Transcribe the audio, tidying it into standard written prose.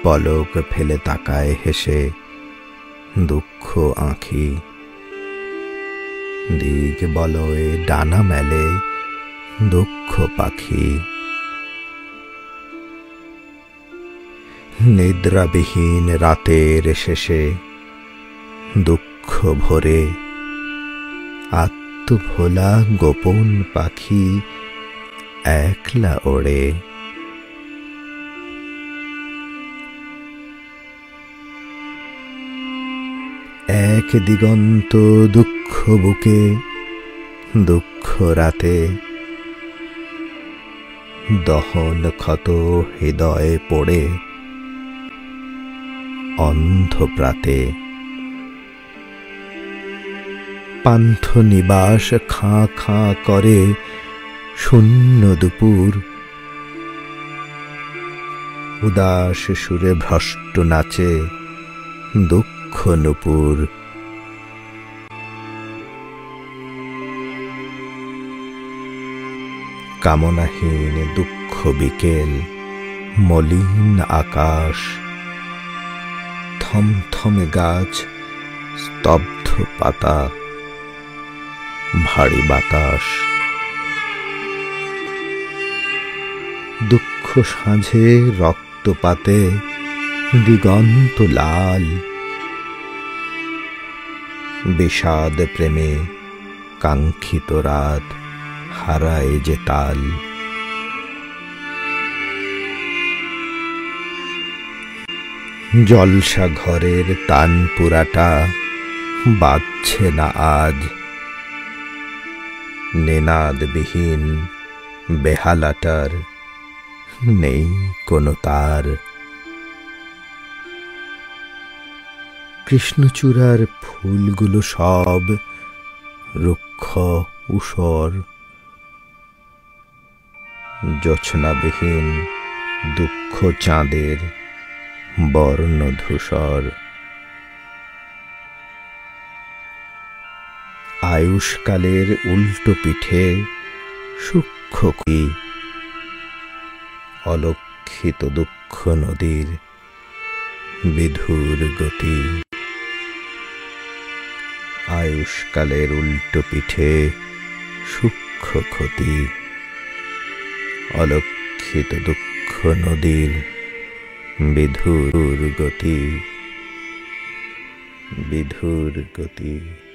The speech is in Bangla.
পলক ফেলে তাকায় হেসে দুঃখ আঁখি। দিক বলয়ে ডানা মেলে দুঃখ পাখি। নিদ্রাবিহীন রাতের শেষে দুঃখ ভরে আত্মভোলা গোপন পাখি একলা ওড়ে। এক দিগন্ত দুঃখ বুকে দুঃখ রাতে দহন ক্ষত হৃদয়ে পড়ে অন্ধ প্রাতে। পান্থ নিবাস খাঁ খাঁ করে শূন্য দুপুর। উদাস সুরে ভ্রষ্ট নাচে দুঃখ নুপুর। কামনাহীন দুঃখ বিকেল মলিন আকাশ। থমথমে গাছ স্তব্ধ পাতা ভারী বাতাস। দুঃখ সাঁঝে রক্তপাতে দিগন্ত লাল। বিষাদ প্রেমে কাঙ্ক্ষিত রাত হারায় যে তাল। জলসা ঘরের তানপুরাটা বাজছে না আজ। নেনাদবিহীন বেহালাটার নেই কোনো তার। কৃষ্ণচূড়ার ফুলগুলো সব রুক্ষ ঊষর। জোছনাবিহীন দুঃখ চাঁদের বর্ণ ধূসর। আয়ুষ্কালের উল্টো পিঠে সূক্ষ্ম কি অলক্ষিত দুঃখ নদীর বিধুর গতি। আয়ুষ্কালের উল্টো পিঠে সূক্ষ্ম ক্ষতি অলক্ষিত দুঃখ নদীর বিধুর গতি। বিধুর গতি।